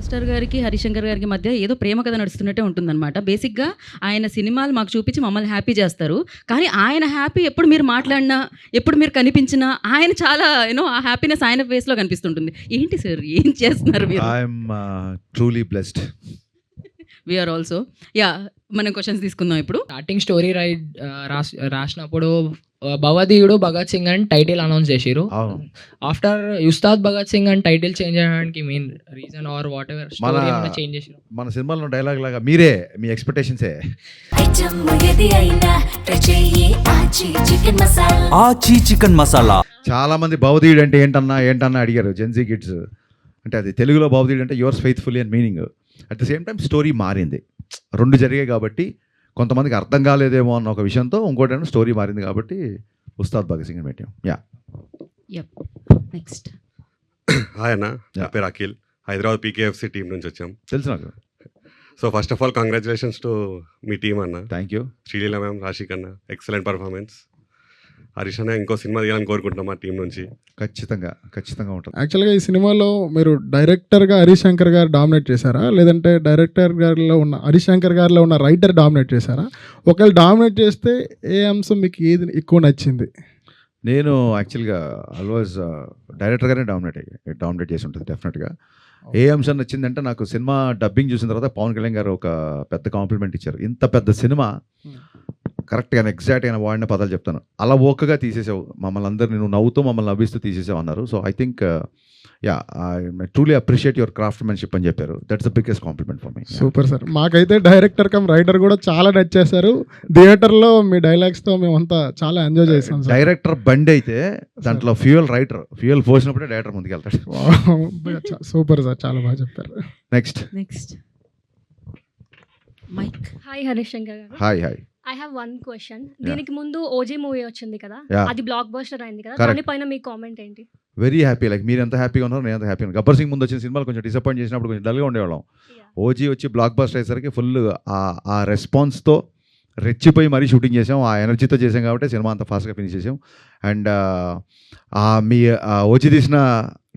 Megastar గారికి, హరిశంకర్ గారికి మధ్య ఏదో ప్రేమ కథ నడుస్తున్నట్టే ఉంటుందన్నమాట. బేసిక్‌గా ఆయన సినిమాలు మాకు చూపించి మమ్మల్ని హ్యాపీ చేస్తారు. కానీ ఆయన హ్యాపీ ఎప్పుడు మీరు మాట్లాడినా, ఎప్పుడు మీరు కనిపించినా ఆయన చాలా ఆ హ్యాపీనెస్ ఆయన ఫేస్‌లో కనిపిస్తుంటుంది. ఏంటి సార్ ఏం చేస్తున్నారు మీరు? I'm truly blessed. We are also. మనం క్వెషన్స్ తీసుకుందాం ఇప్పుడు. స్టార్టింగ్ స్టోరీ రాసినప్పుడు భవధీయుడు భగత్ సింగ్ అని టైటిల్ అనౌన్స్ చేసిరు. అవును. ఆఫ్టర్ ఉస్తాద్ భగత్ సింగ్ అని టైటిల్ చేంజ్ చేయడానికి main reason or whatever story ఏమైనా చేంజ్ చేసిరు? మన సినిమాలో డైలాగ్ లాగా మీరే మీ ఎక్స్పెక్టేషన్సే. ఆచి చికెన్ మసాలా. చాలా మంది భవదీయుడు అంటే ఏంటన్నా అడిగారు జెన్జీ కిడ్స్. అంటే అది తెలుగులో భవదీయుడు అంటే యువర్స్ ఫెయిత్ఫుల్లీ అని meaning. At the same time story మారింది. రెండు జరిగాయి కాబట్టి కొంతమందికి అర్థం కాలేదేమో అన్న ఒక విషయంతో ఇంకోటి స్టోరీ మారింది కాబట్టి ఉస్తాద్ భగత్ సింగ్ అని పెట్టాం. నెక్స్ట్. హాయ్ అన్న, నా పేరు అఖిల్, హైదరాబాద్ పీకేఎఫ్సి టీం నుంచి వచ్చాం. తెలుసు నాకు. So first of all congratulations to మీ టీమ్ అన్న. Thank you. Sreeleela ma'am, Rasik అన్న, ఎక్సలెంట్ పర్ఫార్మెన్స్. హరీష్ అన్న ఇంకో సినిమా తీయాలని కోరుకుంటున్నాం మా టీం నుంచి. ఖచ్చితంగా ఉంటుంది. యాక్చువల్గా ఈ సినిమాలో మీరు డైరెక్టర్గా హరిశంకర్ గారు డామినేట్ చేశారా, లేదంటే డైరెక్టర్ గారిలో ఉన్న హరిశంకర్ గారిలో ఉన్న రైటర్ డామినేట్ చేశారా? ఒకవేళ డామినేట్ చేస్తే ఏ అంశం మీకు ఏది ఎక్కువ నచ్చింది? నేను యాక్చువల్గా ఆల్వేస్ డైరెక్టర్గానే డామినేట్ చేసి ఉంటుంది డెఫినెట్గా. ఏ అంశం నచ్చిందంటే నాకు సినిమా డబ్బింగ్ చూసిన తర్వాత పవన్ కళ్యాణ్ గారు ఒక పెద్ద కాంప్లిమెంట్ ఇచ్చారు. ఇంత పెద్ద సినిమా కరెక్ట్గా ఎగ్జాక్ట్గా వాడిన పదాలు చెప్తాను, అలా ఓకగా తీసేసావు మమ్మల్ని అందరినీ, నువ్వు నవ్వుతూ మమ్మల్ని నవ్విస్తూ తీసేసావు అన్నారు. So I think I truly appreciate your craftsmanship అని చెప్పారు. That's the biggest compliment for me. Super sir. మాకైతే డైరెక్టర్ కమ్ రైటర్ కూడా చాలా నచ్చేశారు. థియేటర్లో మీ డైలాగ్స్తో మేమంతా చాలా ఎంజాయ్ చేసాం సార్. డైరెక్టర్ బండి అయితే దాంట్లో ఫ్యూయల్ పోసినప్పుడే డైరెక్టర్ ముందుకెళ్తాడు. సూపర్ సార్, చాలా బాగా చెప్పారు. నెక్స్ట్. మైక్. హాయ్ హరిశంకర్ గారు. Hi. I have one question. దీనికి ముందు ఓజీ మూవీ వచ్చింది కదా, Yeah. అది బ్లాక్ బస్టర్ అయింది కదా, Correct. దానిపైన మీ కామెంట్ ఏంటి? Very happy. లైక్ మీరు ఎంత హ్యాపీగా ఉన్నారో నేను ఎంత హ్యాపీ ఉన్నాను. గబ్బర్ సింగ్ ముందు వచ్చిన సినిమాలు కొంచెం డిసప్పాయింట్ చేసినప్పుడు కొంచెం డల్గా ఉండేవాళ్ళం. ఓజీ వచ్చి బ్లాక్ బస్టర్ అయ్యేసరికి ఫుల్ ఆ రెస్పాన్స్తో రెచ్చిపోయి మరీ షూటింగ్ చేసాం. ఆ ఎనర్జీతో చేసాం కాబట్టి సినిమా అంత ఫాస్ట్గా ఫినిష్ చేసాం. అండ్ మీ ఓజీ తీసిన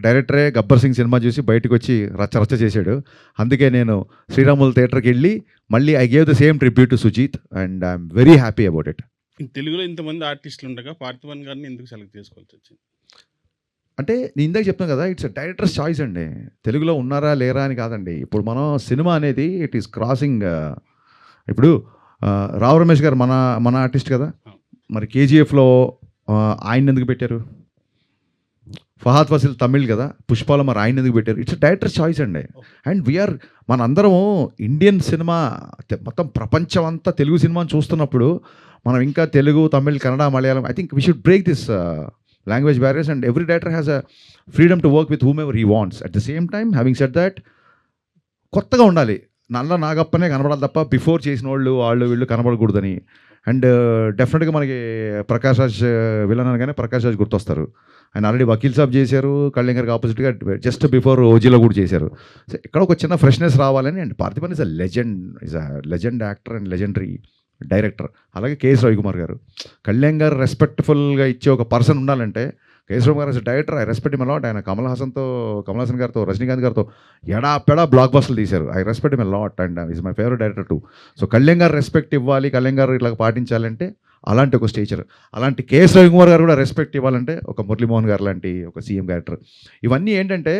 డైరెక్టరే గబ్బర్ సింగ్ సినిమా చూసి బయటకు వచ్చి రచ్చ చేశాడు. అందుకే నేను శ్రీరాములు థియేటర్కి వెళ్ళి మళ్ళీ I gave the same tribute to Sujeeth and I'm very happy about it. తెలుగులో ఇంతమంది ఆర్టిస్టులు ఉండగా పార్థివన్ గారిని ఎందుకు సెలెక్ట్ చేసుకోవాల్సి వచ్చింది? అంటే నేను ఇందాక చెప్తాను కదా, ఇట్స్ డైరెక్టర్స్ చాయిస్ అండి. తెలుగులో ఉన్నారా లేరా అని కాదండి. ఇప్పుడు మనం సినిమా అనేది ఇట్ ఈస్ క్రాసింగ్. ఇప్పుడు రావు రమేష్ గారు మన ఆర్టిస్ట్ కదా, మరి కేజీఎఫ్లో ఆయన ఎందుకు పెట్టారు? ఫహాద్ ఫాసిల్ తమిళ్ కదా, పుష్పాలో మరి ఆయన ఎందుకు పెట్టారు? ఇట్స్ డైరెక్టర్స్ చాయిస్ అండి. అండ్ వీఆర్ మనందరం ఇండియన్ సినిమా మొత్తం ప్రపంచం అంతా తెలుగు సినిమాని చూస్తున్నప్పుడు మనం ఇంకా Telugu, Tamil, Kannada, Malayalam, I think we should break this language barriers, and every director has a freedom to work with whomever he wants. At the same time, having said that, కొత్తగా ఉండాలి. నల్ల నాగప్పనే కనబడాలి తప్ప బిఫోర్ చేసిన వాళ్ళు వీళ్ళు కనబడకూడదని. అండ్ డెఫినెట్గా మనకి ప్రకాష్ రాజ్ విలన్ అనగానే ప్రకాష్ రాజ్ గుర్తొస్తారు. ఆయన ఆల్రెడీ వకీల్ సాబ్ చేశారు, కళ్యాణ్ గారికి ఆపోజిట్గా జస్ట్ బిఫోర్ ఓజీలో కూడా చేశారు. సో ఇక్కడ ఒక చిన్న ఫ్రెష్నెస్ రావాలని. And Parthiban is a legend actor and legendary director. అలాగే కేఎస్ రవికుమార్ గారు, కళ్యాణ్ గారు రెస్పెక్ట్ఫుల్గా ఇచ్చే ఒక పర్సన్ ఉండాలంటే కేఎస్ రవికుమార్ గారు director I respect him a lot. ఆయన కమల్ హాసన్ గారితో, రజనీకాంత్ గారితో ఎడాపెడా బ్లాక్ బస్టర్లు తీశారు. I respect him a lot and is my favourite director two. So Kalyan గారు రెస్పెక్ట్ ఇవ్వాలి, కళ్యాణ్ గారు ఇట్లా పాటించాలంటే అలాంటి ఒక స్టేచర్. అలాంటి కేఎస్ రవికుమార్ గారు కూడా రెస్పెక్ట్ ఇవ్వాలంటే ఒక మురళీమోహన్ గారు లాంటి ఒక సీఎం క్యారెక్టర్. ఇవన్నీ ఏంటంటే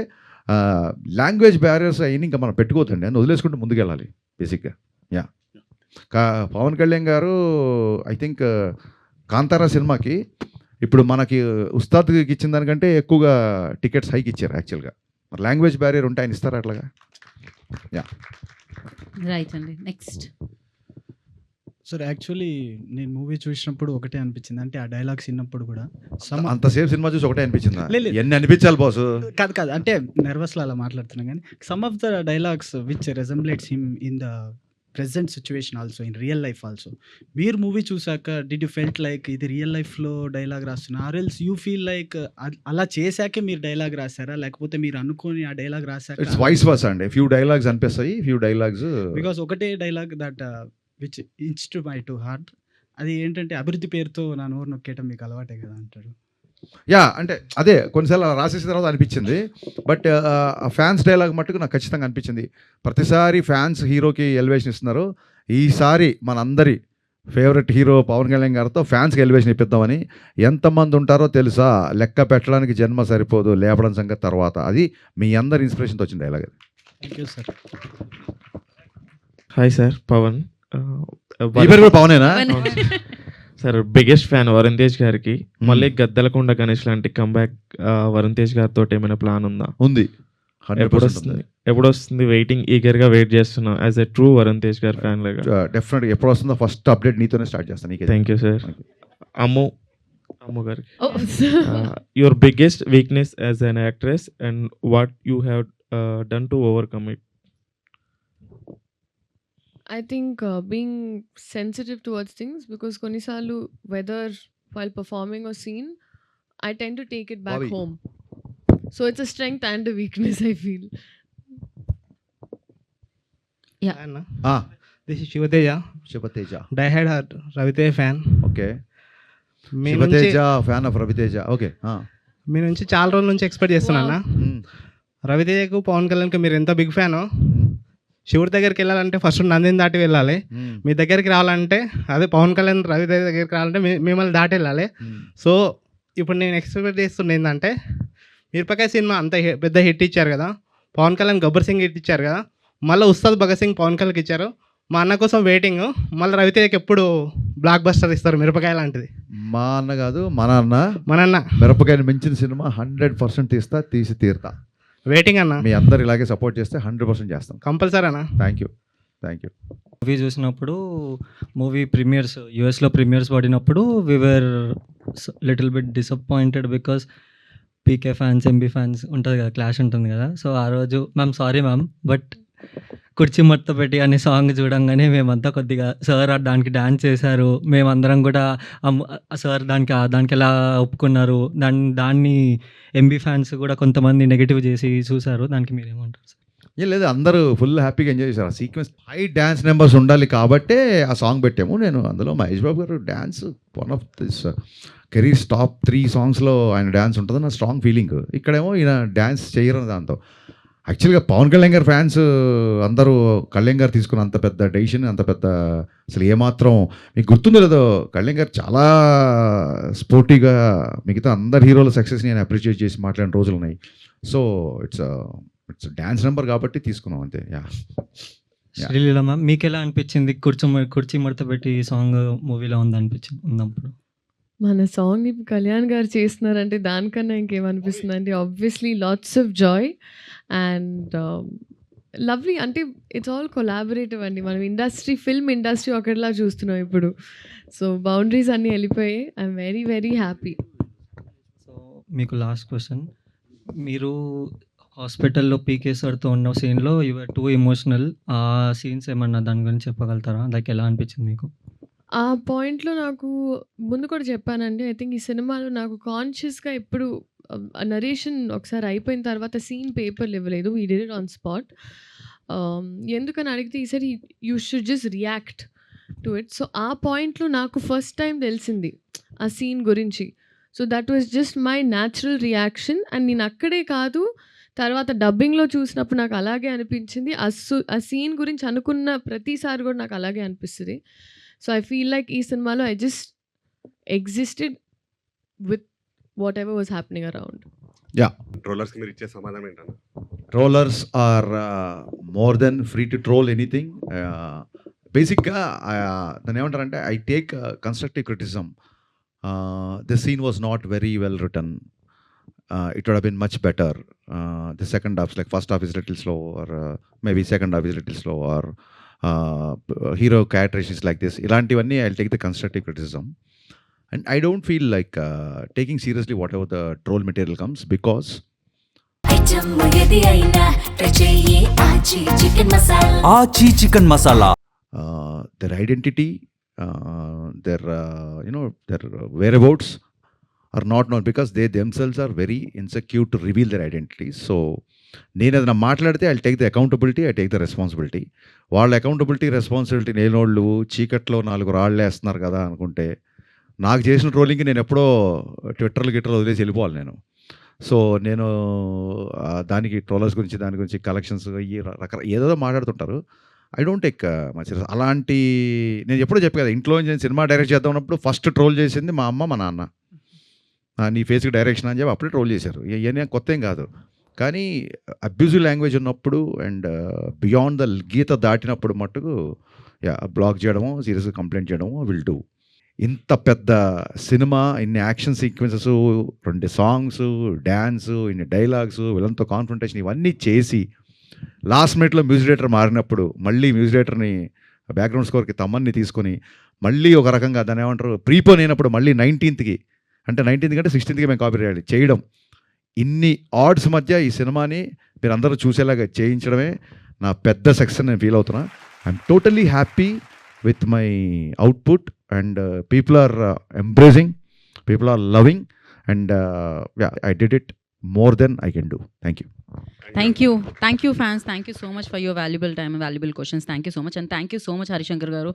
లాంగ్వేజ్ బ్యారియర్స్ అయినా ఇంకా మనం పెట్టుకోవద్దండి, అని వదిలేసుకుంటూ ముందుకెళ్ళాలి బేసిక్గా. పవన్ కళ్యాణ్ గారు ఐ థింక్ కాంతారా సినిమాకి ఇప్పుడు మనకి ఉస్తాద్కి ఇచ్చిన దానికంటే ఎక్కువగా టికెట్స్ హైక్ ఇచ్చారు. యాక్చువల్గా మరి లాంగ్వేజ్ బ్యారియర్ ఉంటే ఆయన ఇస్తారా అట్లాగా? రైట్ అండి. నెక్స్ట్. సార్ యాక్చువల్లీ నేను మూవీ చూసినప్పుడు ఒకటే అనిపించింది, అంటే ఆ డైలాగ్స్ విన్నప్పుడు కూడా అంతసేపు సినిమా చూసి ఒకటే అనిపించిందా? లేదు. ఎన్ని అనిపించాలి బాసు? కాదు అంటే నర్వస్లో అలా మాట్లాడుతున్నాను. కానీ some of the dialogues which resembles him in the present situation also, in real life also. మీరు మూవీ చూసాక డిడ్ యూ ఫెల్ట్ లైక్ ఇది రియల్ లైఫ్లో డైలాగ్ రాస్తున్నా, or else you feel like అలా చేశాకే మీరు డైలాగ్ రాశారా, లేకపోతే మీరు అనుకోని ఆ డైలాగ్ రాశాక? ఇట్స్ వైస్ వర్సా అండి. ఫ్యూ డైలాగ్స్ అనిపిస్తాయి, ఫ్యూ డైలాగ్స్ బికాస్ ఒకటే dialogue that which into my to heart, అది ఏంటంటే అభివృద్ధి పేరుతో నా నోరు నొక్కేయటం మీకు అలవాటే కదా అంటాడు. యా అంటే అదే కొన్నిసార్లు అలా రాసేసిన తర్వాత అనిపించింది. బట్ ఫ్యాన్స్ డైలాగ్ మట్టుకు నాకు ఖచ్చితంగా అనిపించింది. ప్రతిసారి ఫ్యాన్స్ హీరోకి ఎలివేషన్ ఇస్తున్నారు, ఈసారి మనందరి ఫేవరెట్ హీరో పవన్ కళ్యాణ్ గారితో ఫ్యాన్స్కి ఎలివేషన్ ఇప్పిద్దామని. ఎంతమంది ఉంటారో తెలుసా, లెక్క పెట్టడానికి జన్మ సరిపోదు, లేపడం సంగతి తర్వాత. అది మీ అందరి ఇన్స్పిరేషన్తో వచ్చిన dialogue. Thank you sir. Hi sir, Pavan. ఈ పేరు కూడా పవనేనా? Sir biggest fan Varun Tej గారికి. మళ్ళీ గద్దలకొండ గణేష్ లాంటి కంబ్యాక్ వరుణ్ తేజ్ గారితో ఏమైనా ప్లాన్ ఉందా? ఉంది. ఎప్పుడు వస్తుంది? వెయిటింగ్, ఈగర్గా వెయిట్ చేస్తున్నా as a true Varun Tej గారి ఫ్యాన్ లాగా. డెఫినెట్గా ఎప్పుడు వస్తుందో ఫస్ట్ అప్డేట్ నీతోనే స్టార్ట్ చేస్తాను. నీకే. Thank you sir. అమ్ము గారికి, your biggest weakness as an actress and what you have done to overcome it? I think being sensitive towards things, because konisalu whether while performing or scene, I tend to take it back Bobby. home. So it's a strength and a weakness, I feel. This is Sivateja. Sivateja డైహెడ్ Raviteja fan. Okay. Sivateja fan of Raviteja. Okay. మీ నుంచి చాలా రోజుల నుంచి expect చేస్తున్నా. రవితేజకు పవన్ కళ్యాణ్కి మీరు ఎంత బిగ్ ఫ్యానో, శివుడి దగ్గరికి వెళ్ళాలంటే ఫస్ట్ నందిని దాటి వెళ్ళాలి. మీ దగ్గరికి రావాలంటే, అదే పవన్ కళ్యాణ్ రవితేజ దగ్గరికి రావాలంటే మిమ్మల్ని దాటి వెళ్ళాలి. సో ఇప్పుడు నేను ఎక్స్పెక్ట్ చేస్తున్నా ఏంటంటే, మిరపకాయ సినిమా అంత పెద్ద హిట్ ఇచ్చారు కదా, పవన్ కళ్యాణ్ గబ్బర్ సింగ్ హిట్ ఇచ్చారు కదా, మళ్ళీ ఉస్తాద్ భగత్ సింగ్ పవన్ కళ్యాణ్కి ఇచ్చారు. మా అన్న కోసం వెయిటింగ్. మళ్ళీ రవితేజకి ఎప్పుడు బ్లాక్ బస్టర్ ఇస్తారు మిరపకాయ లాంటిది. మా అన్న కాదు, మన అన్న. మన అన్న మిరపకాయని మించిన సినిమా 100% తీసి తీరుతా. వెయిటింగ్ అన్న. మీ అందరు ఇలాగే సపోర్ట్ చేస్తే 100% చేస్తాం. కంపల్సరీ అన్న. Thank you. మూవీ చూసినప్పుడు, మూవీ ప్రీమియర్స్ యూఎస్లో ప్రీమియర్స్ పడినప్పుడు we were little bit disappointed because PK fans, MB fans ఉంటుంది కదా, క్లాష్ ఉంటుంది కదా. సో ఆ రోజు మ్యామ్ సారీ మ్యామ్, బట్ కుర్చీ మడత పెట్టి అనే సాంగ్ చూడంగానే మేమంతా కొద్దిగా, సార్ దానికి డ్యాన్స్ చేశారు, మేమందరం కూడా సార్ దానికి ఎలా ఒప్పుకున్నారు, దాన్ని ఎంబీ ఫ్యాన్స్ కూడా కొంతమంది నెగిటివ్ చేసి చూశారు. దానికి మీరేమంటారు సార్? ఏం లేదు, అందరూ ఫుల్ హ్యాపీగా ఎంజాయ్ చేశారు. ఆ సీక్వెన్స్ హై డ్యాన్స్ నెంబర్స్ ఉండాలి కాబట్టే ఆ సాంగ్ పెట్టాము. నేను అందులో మహేష్ బాబు గారు dance one of this careers top 3 సాంగ్స్లో ఆయన డ్యాన్స్ ఉంటుంది నా స్ట్రాంగ్ ఫీలింగ్. ఇక్కడేమో ఈయన డ్యాన్స్ చేయరు దాంతో. యాక్చువల్గా పవన్ కళ్యాణ్ గారి ఫ్యాన్స్ అందరూ కళ్యాణ్ గారు తీసుకున్న అంత పెద్ద డెసిషన్, అంత పెద్ద అసలు ఏమాత్రం మీకు గుర్తుందో లేదో, కళ్యాణ్ గారు చాలా స్పోర్టీగా మిగతా అందరు హీరోల సక్సెస్ని నేను అప్రిషియేట్ చేసి మాట్లాడిన రోజులు ఉన్నాయి. సో ఇట్స్ డ్యాన్స్ నెంబర్ కాబట్టి తీసుకున్నాం అంతే. శ్రీలీల మ్యామ్, మీకు ఎలా అనిపించింది కుర్చీ మడత పెట్టి సాంగ్ మూవీలో ఉన్నప్పుడు? మన సాంగ్ ఇప్పుడు కళ్యాణ్ గారు చేస్తున్నారంటే దానికన్నా ఇంకేమనిపిస్తుంది అంటే, obviously lots of Joy and lovely. అంటే ఇట్స్ ఆల్ కొలాబరేటివ్ అండి. మనం ఫిల్మ్ ఇండస్ట్రీ ఒకటిలా చూస్తున్నాం ఇప్పుడు. సో బౌండరీస్ అన్నీ వెళ్ళిపోయాయి. I'm very very happy. So మీకు లాస్ట్ క్వశ్చన్, మీరు హాస్పిటల్లో పీకే సార్తో ఉన్న సీన్లో యువర్ టూ ఎమోషనల్. ఆ సీన్స్ ఏమన్నా దాని గురించి చెప్పగలుగుతారా? లైక్ ఎలా అనిపించింది మీకు? ఆ పాయింట్లో నాకు ముందు కూడా చెప్పానండి. ఐ థింక్ ఈ సినిమాలో నాకు కాన్షియస్గా ఎప్పుడు నరేషన్ ఒకసారి అయిపోయిన తర్వాత సీన్ పేపర్లు ఇవ్వలేదు. We did it on spot. ఎందుకని అడిగితే, ఈసారి you should just react to it. So ఆ పాయింట్లో నాకు ఫస్ట్ టైం తెలిసింది ఆ సీన్ గురించి. So that was just my natural reaction. And నేను అక్కడే కాదు, తర్వాత డబ్బింగ్లో చూసినప్పుడు నాకు అలాగే అనిపించింది. ఆ సీన్ గురించి అనుకున్న ప్రతిసారి కూడా నాకు అలాగే అనిపిస్తుంది. సో ఐ ఫీల్ లైక్ ఈ సినిమాలో I just existed with whatever was happening around. ట్రోలర్స్కి మీరు ఇచ్చే సమాధానం ఏంటన్నా? Trollers are more than free to troll anything. బేసిక్గా దాన్ని ఏమంటారంటే, I take constructive criticism. The scene was not very well return. It would have been much better. The second half, like first half is a little slow, or maybe second half is a little slow, or hero characteristics like this. Ilantivani, I'll take the constructive criticism. And I don't feel like taking seriously whatever the troll material comes, because Aachi chicken masala. Their identity, their their whereabouts are not known, because they themselves are very insecure to reveal their identities. So నేను ఏదైనా మాట్లాడితే I take the accountability, I take the responsibility. వాళ్ళ accountability responsibility లేనోళ్ళు చీకట్లో 4 రాళ్ళు వేస్తున్నారు కదా అనుకుంటే నాకు చేసిన ట్రోలింగ్కి నేను ఎప్పుడో గిట్టర్లు వదిలేసి వెళ్ళిపోవాలి నేను. సో నేను దానికి ట్రోలర్స్ గురించి దాని గురించి కలెక్షన్స్ ఏదో మాట్లాడుతుంటారు. I don't take much serious. అలాంటి నేను ఎప్పుడో చెప్పాను కదా, ఇంట్లో నేను సినిమా డైరెక్ట్ చేద్దాం ఉన్నప్పుడు ఫస్ట్ ట్రోల్ చేసింది మా అమ్మ మా నాన్న. నీ ఫేస్కి డైరెక్షన్ అని చెప్పి అప్పుడే ట్రోల్ చేశారు. ఇవన్నీ కొత్త ఏం కాదు. కానీ అబ్యూజివ్ లాంగ్వేజ్ ఉన్నప్పుడు అండ్ బియాండ్ ద గీత దాటినప్పుడు మట్టుకు బ్లాక్ చేయడము, సీరియస్గా కంప్లైంట్ చేయడము విల్ డూ. ఇంత పెద్ద సినిమా, ఇన్ని యాక్షన్ సీక్వెన్సెస్, 2 సాంగ్స్, డ్యాన్స్, ఇన్ని డైలాగ్స్, వీళ్ళంతా కాన్ఫ్రంటేషన్ ఇవన్నీ చేసి లాస్ట్ మినిట్లో మ్యూజిక్ డైరెక్టర్ మారినప్పుడు మళ్ళీ మ్యూజిక్ డైరెక్టర్ని బ్యాక్గ్రౌండ్ స్కోర్కి తమ్మన్ని తీసుకొని మళ్ళీ ఒక రకంగా దాన్ని ఏమంటారు ప్రీపోన్ అయినప్పుడు మళ్ళీ 19th అంటే 16th మేము కాపీ చేయడం, ఇన్ని ఆర్డ్స్ మధ్య ఈ సినిమాని మీరు అందరూ చూసేలాగా చేయించడమే నా పెద్ద సక్సెస్ నేను ఫీల్ అవుతున్నా. I'm totally happy with my output and people are embracing, people are loving and I did it more than I can do. Thank you. Thank you fans, thank you so much for your valuable time and valuable questions. Thank you so much and thank you so much Harishankar garu.